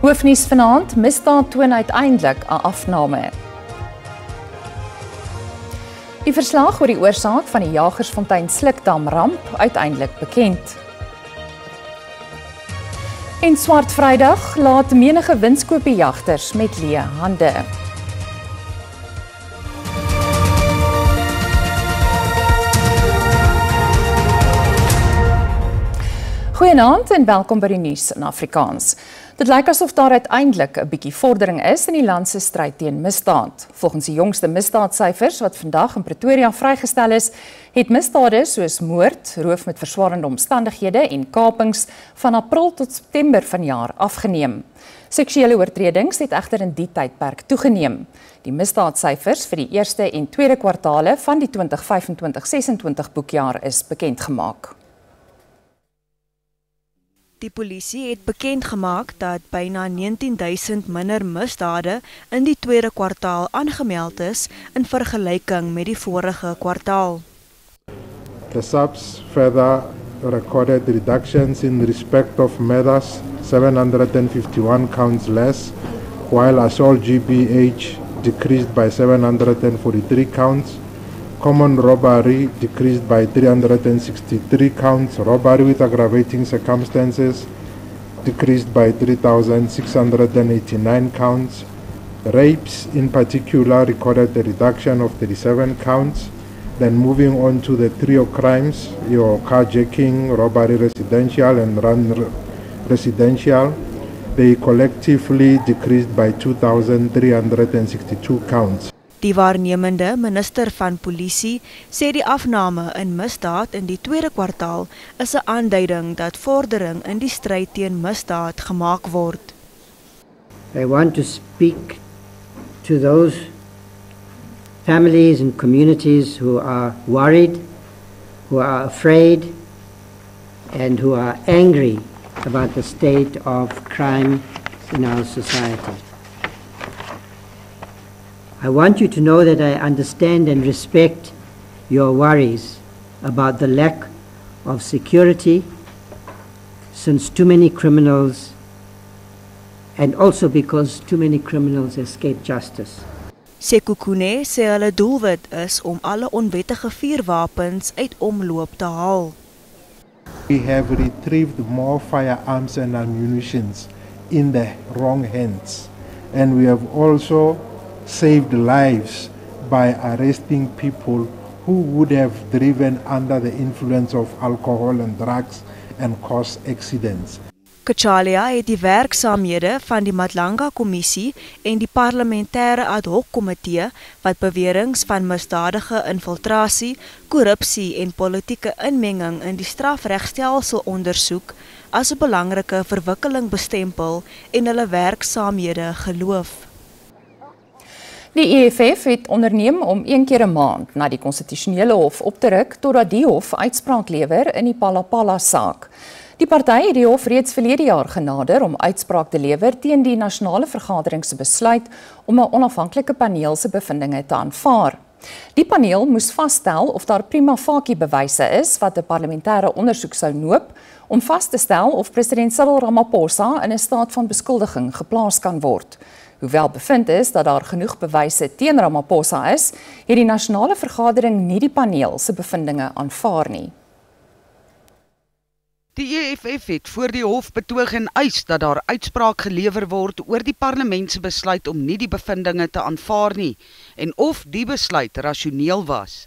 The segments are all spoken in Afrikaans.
Hoofnuus vanaand, misdaad toon uiteindelik 'n afname. Die verslag oor die oorsaak van die Jagersfontein Slukdam ramp uiteindelik bekend. En Swart Vrydag laat menige winskoopiejagters met leë hande. Goeienaand en welkom by die nuus in Afrikaans. Dit lyk asof daar uiteindelik 'n bietjie vordering is in die land se stryd teen misdaad. Volgens die jongste misdaadsyfers wat vandag in Pretoria vrygestel is, het misdade soos moord, roof met verswaarende omstandighede en kapings van April tot September vanjaar afgeneem. Seksuele oortredings het egter in die tydperk toegeneem. Die misdaadsyfers vir die eerste en tweede kwartale van die 2025-26 boekjaar is bekendgemaak. Die polisie het bekend gemaak dat byna 19,000 minder misdade in die tweede kwartaal aangemeld is in vergelyking met die vorige kwartaal. The SAPS further recorded reductions in respect of murders, 751 counts less, while assault GBH decreased by 743 counts. Common robbery decreased by 363 counts. Robbery with aggravating circumstances decreased by 3,689 counts. Rapes in particular recorded a reduction of 37 counts. Then moving on to the trio crimes, your carjacking, robbery residential and run residential, they collectively decreased by 2,362 counts. Die waarnemende minister van polisie sê die afname in misdaad in die tweede kwartaal is 'n aanduiding dat vordering in die stryd teen misdaad gemaak word. I want to speak to those families and communities who are worried, who are afraid, and who are angry about the state of crime in our society. I want you to know that I understand and respect your worries about the lack of security since too many criminals, and also because too many criminals escape justice. Sekhukhune sê hulle doelwit is om alle onwettige vuurwapens uit omloop te haal. We have retrieved more firearms and ammunitions in the wrong hands, and we have also saved lives by arresting people who would have driven under the influence of alcohol and drugs and caused accidents. Kachalia het die werksaamhede van die Madlanga Kommissie en die parlementêre ad hoc komitee wat beweringe van misdadige infiltrasie, korrupsie en politieke inmenging in die strafregstelsel ondersoek as 'n belangrike verwikkeling bestempel en hulle werksaamhede geloof. Die EFF het onderneem om 1 keer 'n maand na die konstitusionele hof op te ruk totdat die hof uitspraak lewer in die Palapala saak. Die party het die hof reeds verlede jaar genader om uitspraak te lewer teen die nasionale vergadering se besluit om 'n onafhanklike paneel se bevindinge te aanvaar. Die paneel moes vasstel of daar prima facie bewyse is wat 'n parlementêre ondersoek sou noop om vas te stel of president Cyril Ramaphosa in 'n staat van beskuldiging geplaas kan word. Hoewel bevind is dat daar genoeg bewyse teen Ramaphosa is, het die nasionale vergadering nie die paneel se bevindinge aanvaar nie. Die EFF het voor die hof betoog en eis dat daar uitspraak gelewer word oor die parlement se besluit om nie die bevindinge te aanvaar nie en of die besluit rasioneel was.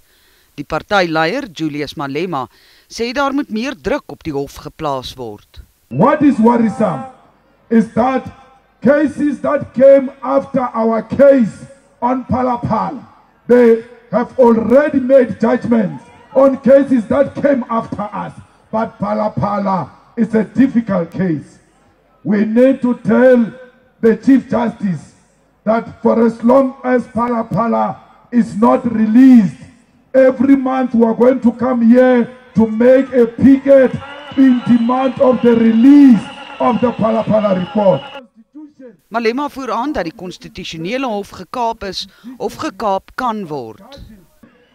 Die partyleier Julius Malema sê daar moet meer druk op die hof geplaas word. What is worrisome is that cases that came after our case on Palapala, they have already made judgments on cases that came after us. But Palapala is a difficult case. We need to tell the Chief Justice that for as long as Palapala is not released, every month we are going to come here to make a picket in demand of the release of the Palapala report. Malema voer aan dat die konstitusionele hof gekaap is of gekaap kan word.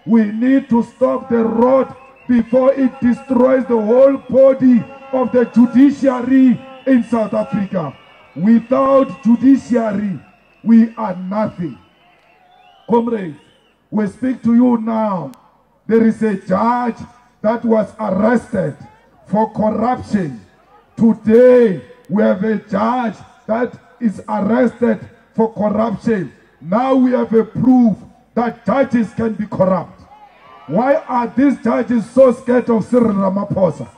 We need to stop the road before it destroys the whole body of the judiciary in South Africa. Without judiciary, we are nothing. Comrades, we speak to you now. There is a judge that was arrested for corruption. Today, we have a judge that is arrested for corruption. Now we have a proof that judges can be corrupt. Why are these judges so scared of Cyril Ramaphosa?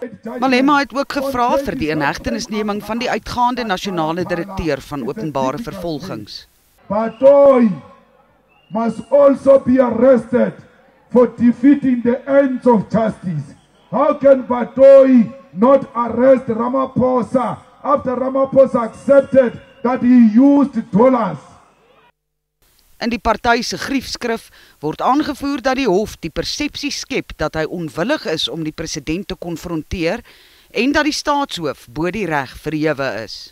Malema het ook gevra vir die inhegtenisneming van die uitgaande nasionale direkteur van openbare vervolgings. Batoyi must also be arrested for defeating the ends of justice. How can Batoyi not arrest Ramaphosa after Ramaphosa accepted that he used dollars? In die party se griefskrif word aangevoer dat die hof die persepsie skep dat hy onwillig is om die president te konfronteer en dat die staatshoof bo die reg verhewe is.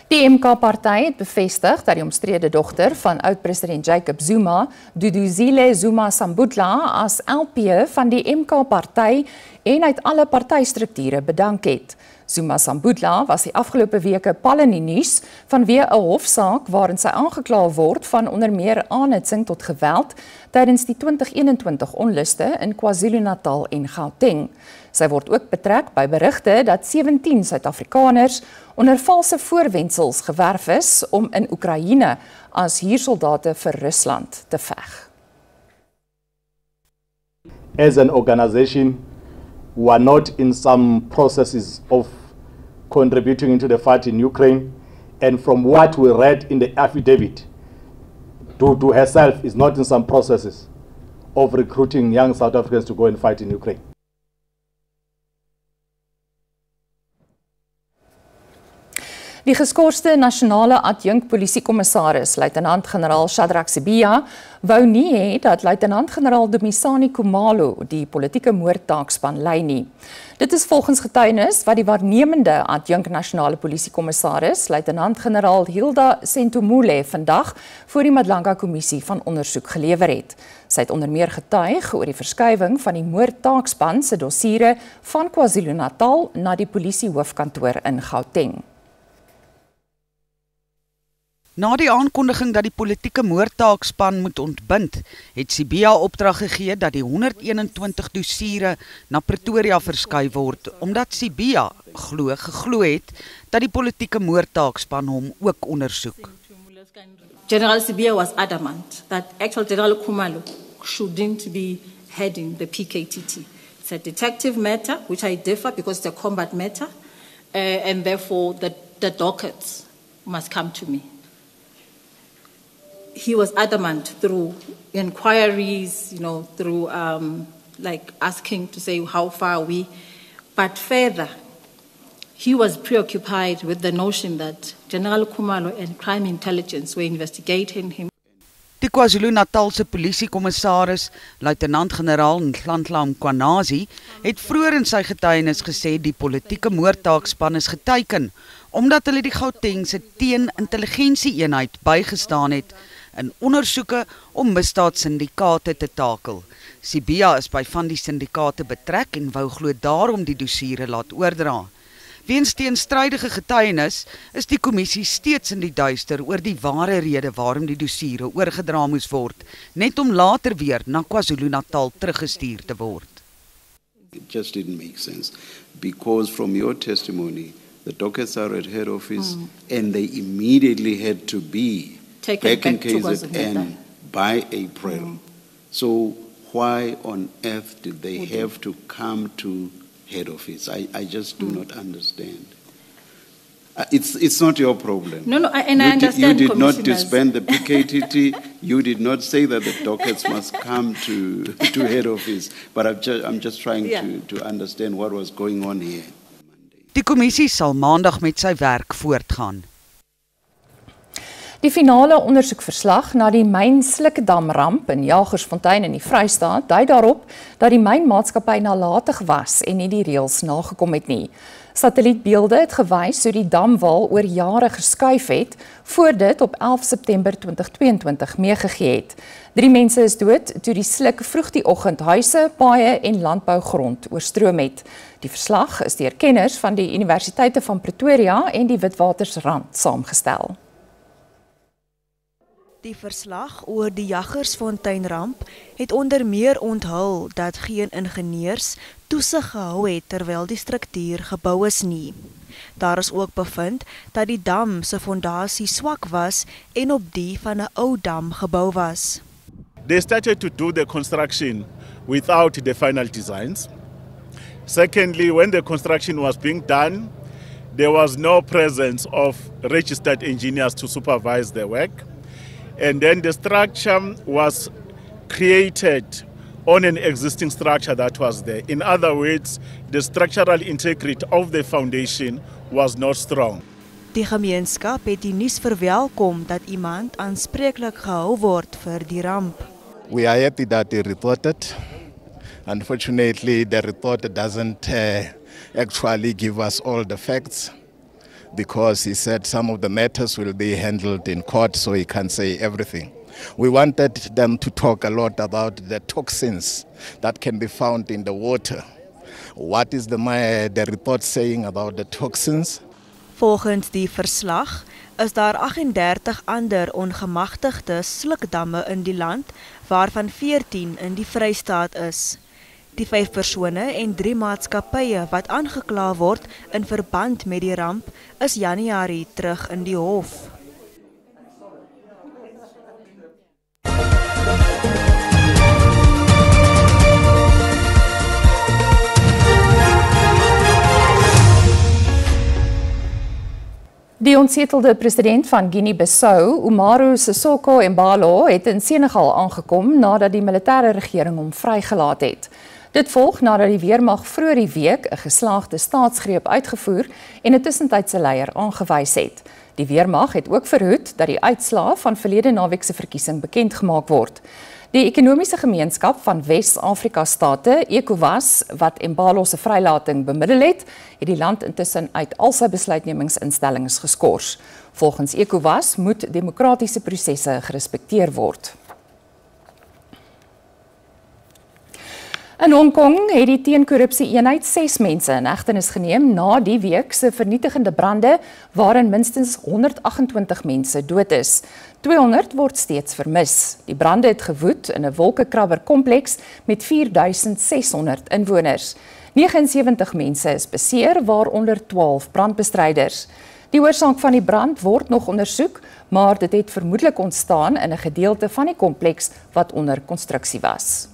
Die MK-party het bevestig dat die omstrede dogter van oud-president Jacob Zuma, Duduzile Zuma Sambutla, as LP van die MK-party en uit alle partystrukture bedank het. Zuma Sambutla was die afgelope weke pal in die nuus vanweë 'n hofsaak waarin sy aangekla word van onder meer aanhitsing tot geweld tydens die 2021 onluste in KwaZulu-Natal en Gauteng. Sy word ook betrek by berigte dat 17 Suid-Afrikaners onder valse voorwendsels gewerf is om in Oekraïne as huursoldate vir Rusland te veg. As an organization, we are not in some processes of contributing into the fight in Ukraine, and from what we read in the affidavit, Dudu herself is not in some processes of recruiting young South Africans to go and fight in Ukraine. Die geskorste nasionale adjunk-polisiekommissaris, luitenant-generaal Shadrack Sibiya, wou nie hê dat luitenant-generaal Dumisani Khumalo die politieke moordtaakspan lei nie. Dit is volgens getuienis wat die waarnemende adjunk-nasionale polisiekommissaris, luitenant-generaal Hilda Sentomule, vandag voor die Madlanga-kommissie van ondersoek gelewer het. Sy het onder meer getuig oor die verskywing van die moordtaakspan se dossiere van KwaZulu-Natal na die polisiehoofkantoor in Gauteng. Na die aankondiging dat die politieke moordtaakspan moet ontbind, het Sibiya opdrag gegee dat die 121 dossiere na Pretoria verskuif word, omdat Sibiya geglo het dat die politieke moordtaakspan hom ook ondersoek. General Sibiya was adamant that actual General Khumalo shouldn't be heading the PKTT. It's a detective matter, which I differ because it's a combat matter, and therefore the dockets must come to me. He was adamant through inquiries, through like asking to say how far are we, but further, he was preoccupied with the notion that General Khumalo and crime intelligence were investigating him. Die KwaZulu-Natalse polisiekommissaris, luitenant-generaal Nhlanhla Mkhwanazi, het vroeër in sy getuienis gesê die politieke moordtaakspan is geteiken, omdat hulle die Gautengse teen-intelligensie-eenheid bygestaan het in ondersoeke om misdaadsyndikaate te takel. Sibiya is by van die syndikaate betrek en wou glo daarom die dossiere laat oordra. Weens teenstrydige getuienis is die kommissie steeds in die duister oor die ware rede waarom die dossiere oorgedra moes word, net om later weer na KwaZulu-Natal teruggestuur te word. It just didn't make sense, because from your testimony, the dockets are at head office and they immediately had to be back in KZN by April. So why on earth did they have to come to head office? I just do not understand. It's not your problem. No, I understand. You did not disband the PKTT. You did not say that the dockets must come to head office. But I'm just trying to understand what was going on here. Die kommissie sal maandag met sy werk voortgaan. Die finale ondersoekverslag na die myn Slukkedam-ramp in Jagersfontein in die Vrystaat dui daarop dat die mynmaatskappy nalatig was en nie die reëls nagekom het nie. Satellietbeelde het gewys hoe die damwal oor jare geskuif het voor dit op 11 September 2022 meegegee het. 3 mense is dood toe die sluk vroeg die oggend huise, paaie en landbougrond oorstroom het. Die verslag is deur kenners van die Universiteite van Pretoria en die Witwatersrand saamgestel. Die verslag oor die Jagersfonteinramp het onder meer onthul dat geen ingenieurs toesig gehou het terwyl die struktuur gebou is nie. Daar is ook bevind dat die dam se fondasie swak was en op die van 'n ou dam gebou was. They started to do the construction without the final designs. Secondly, when the construction was being done, there was no presence of registered engineers to supervise the work. And then the structure was created on an existing structure that was there. In other words, the structural integrity of the foundation was not strong. Die gemeenskap het die nuus verwelkom dat iemand aanspreeklik gehou word vir die ramp. We are happy that they reported. Unfortunately, the report doesn't actually give us all the facts, because he said some of the matters will be handled in court, so he can't say everything. We wanted them to talk a lot about the toxins that can be found in the water. What is the report saying about the toxins? Volgens die verslag is daar 38 ander ongemagtigde slukdamme in die land, waarvan 14 in die Vrystaat is. Die 5 persone en 3 maatskappye wat aangekla word in verband met die ramp is Januarie terug in die hof. Die ontsetelde president van Guinea-Bissau, Umaro Sissoco Embalo, het in Senegal aangekom nadat die militêre regering hom vrygelaat het. Dit volg nadat die weermag vroeër die week 'n geslaagde staatsgreep uitgevoer en 'n tussentydse leier aangewys het. Die weermag het ook verhoed dat die uitslae van verlede naweek se verkiesing bekend gemaak word. Die ekonomiese gemeenskap van Wes-Afrika state, ECOWAS, wat Embalo se vrylating bemiddel het die land intussen uit al sy besluitnemingsinstellings geskort. Volgens ECOWAS moet demokratiese prosesse gerespekteer word. In Hong Kong het die teenkorrupsie-eenheid 6 mense in hegtenis geneem na die week se vernietigende brande waarin minstens 128 mense dood is. 200 word steeds vermis. Die brande het gewoed in 'n wolkekrabber-kompleks met 4600 inwoners. 79 mense is beseer, waaronder 12 brandbestryders. Die oorsaak van die brand word nog ondersoek, maar dit het vermoedelik ontstaan in 'n gedeelte van die kompleks wat onder konstruksie was.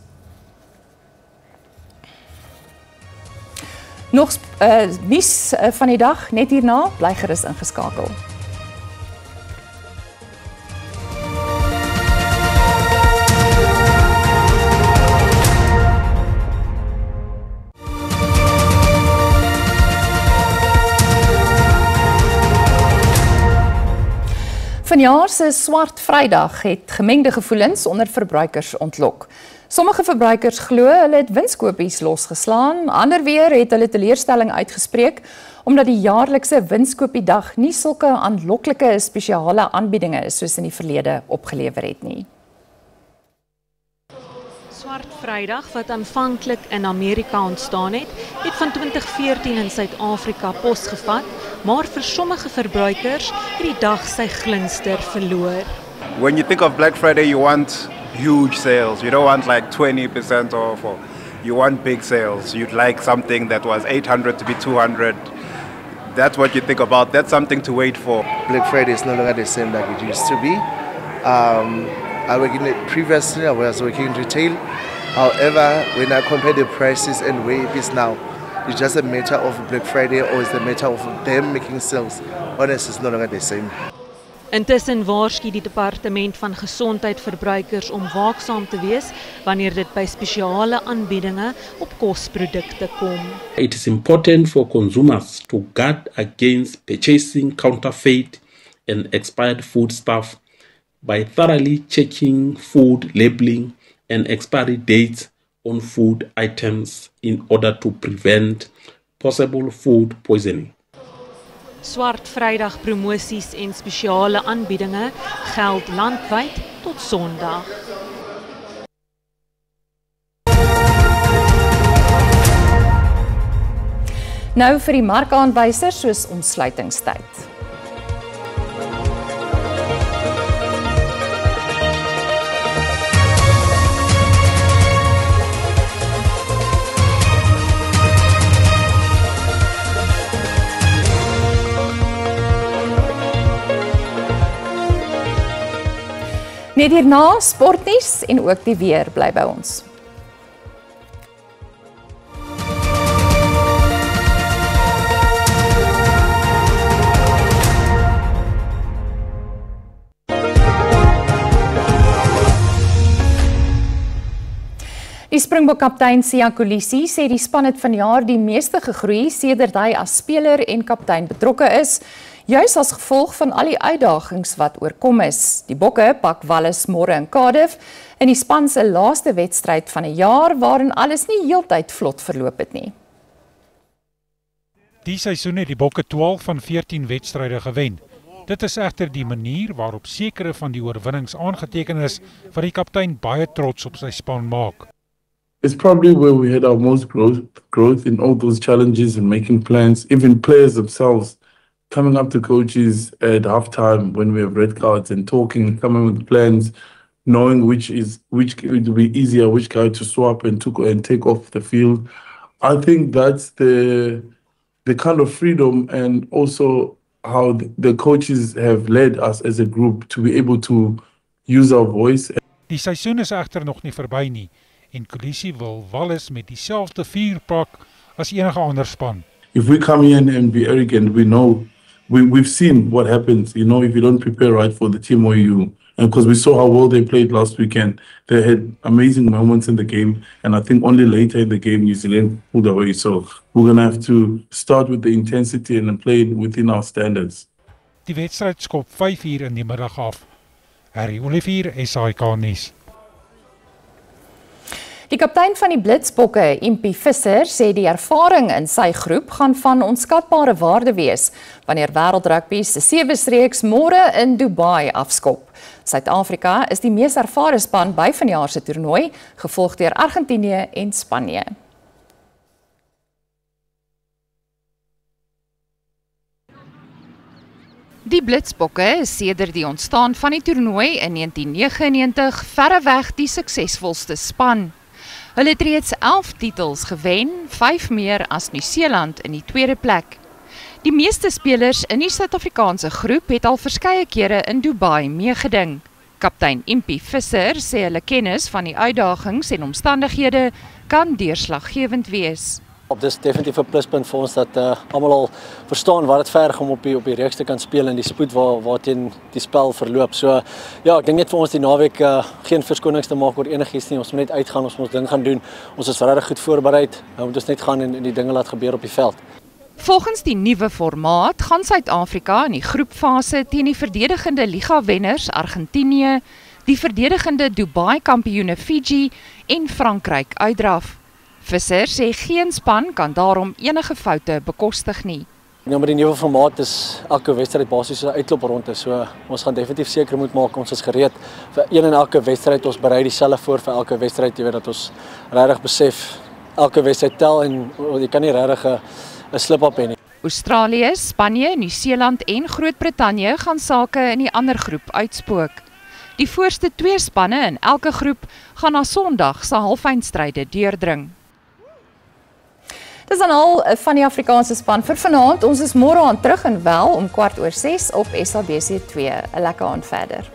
Nog nuus van die dag, net hierna, bly gerus ingeskakel. Vanjaar se Swart Vrydag het gemengde gevoelens onder verbruikers ontlok. Sommige verbruikers glo hulle het winskoopies losgeslaan, ander weer het hulle teleurstelling uitgespreek omdat die jaarlikse winskoopiedag nie sulke aanloklike spesiale aanbiedinge is soos in die verlede opgelewer het nie. Swart Vrydag, wat aanvanklik in Amerika ontstaan het van 2014 in Suid-Afrika posgevat, maar vir sommige verbruikers het die dag sy glinster verloor. When you think of Black Friday, you want huge sales. You don't want like 20% off, or you want big sales. You'd like something that was 800 to be 200. That's what you think about. That's something to wait for. Black Friday is no longer the same like it used to be. I worked in it previously, I was working in retail. However, when I compare the prices and where it is now, it's just a matter of Black Friday, or it's a matter of them making sales. Honestly, it's no longer the same. Intussen waarsku die Departement van Gesondheid verbruikers om waaksaam te wees wanneer dit by spesiale aanbiedinge op kosprodukte kom. It is important for consumers to guard against purchasing counterfeit and expired foodstuff by thoroughly checking food labeling and expiry dates on food items in order to prevent possible food poisoning. Swart Vrydag promosies en spesiale aanbiedinge geld landwyd tot Sondag. Nou vir die markaanwysers soos ontsluitingstyd. Net hierna sportnuus en ook die weer bly by ons. Die Springbok-kaptein Siya Kolisi sê die span het vanjaar die meeste gegroei sedert hy as speler en kaptein betrokke is, juis as gevolg van al die uitdagings wat oorkom is. Die Bokke pak Wallis môre in Cardiff in die span se laaste wedstryd van 'n jaar waarin alles nie heeltyd vlot verloop het nie. Die seisoen het die Bokke 12 van 14 wedstryde gewen. Dit is egter die manier waarop sekere van die oorwinnings aangeteken is wat die kaptein baie trots op sy span maak. It's probably where we had our most growth in all those challenges and making plans, even players themselves coming up to coaches at halftime when we have red cards and talking, coming with plans, knowing which it would be easier, which guy to swap and take off the field. I think that's the kind of freedom and also how the coaches have led us as a group to be able to use our voice. Die seisoen is egter nog nie verby nie. En Kolisi wil Wallis met dieselfde vuur pak as enige ander span. If we come in and be arrogant, we know, we've seen what happens, you know, if you don't prepare right for the team or you, and because we saw how well they played last weekend, they had amazing moments in the game, and I think only later in the game New Zealand pulled away, so we're going to have to start with the intensity and play within our standards. Die wedstryd skop 5 uur in die middag af. Harry Olivier, SAK nuus. Die kaptein van die Blitsbokke, Impie Visser, sê die ervaring in sy groep gaan van onskatbare waarde wees wanneer Wêreldrugby se 7-reeks môre in Dubai afskop. Suid-Afrika is die mees ervare span by vanjaar se toernooi, gevolg deur Argentinië en Spanje. Die Blitsbokke is sedert die ontstaan van die toernooi in 1999 verreweg die suksesvolste span. Hulle het reeds 11 titels gewen, 5 meer as Nieu-Seeland in die tweede plek. Die meeste spelers in die Suid-Afrikaanse groep het al verskeie kere in Dubai meegeding. Kaptein Impie Visser sê hulle kennis van die uitdagings en omstandighede kan deurslaggewend wees. Dit is definitief 'n pluspunt vir ons dat almal al verstaan wat dit verg om op die reeks te kan speel en die spoed waarteen die spel verloop. So ja, ek dink net vir ons die naweek geen verskonings te maak oor enigiets nie. Ons moet net uitgaan, ons moet ding gaan doen. Ons is regtig goed voorberei. Nou moet ons net gaan en die dinge laat gebeur op die veld. Volgens die nuwe formaat gaan Suid-Afrika in die groepfase teen die verdedigende liga-wenners Argentinië, die verdedigende Dubai-kampioene Fiji en Frankryk uitdraf. Visser sê geen span kan daarom enige foute bekostig nie. Nou met die nuwe formaat is elke wedstryd basies so 'n uitloopronde, so ons gaan definitief seker moet maak ons is gereed vir een en elke wedstryd. Ons berei dieselfde voor vir elke wedstryd, jy weet dat ons regtig besef elke wedstryd tel en jy kan nie regtig 'n slip-up hê nie. Australië, Spanje, Nieu-Seeland en Groot-Brittanje gaan sake in die ander groep uitspook. Die voorste 2 spanne in elke groep gaan na Sondag se halfeindstryde deurdring. Dis dan al van die Afrikaanse span vir vanaand. Ons is môre aan terug en wel om 6:15 op SABC2. 'n Lekker aand verder.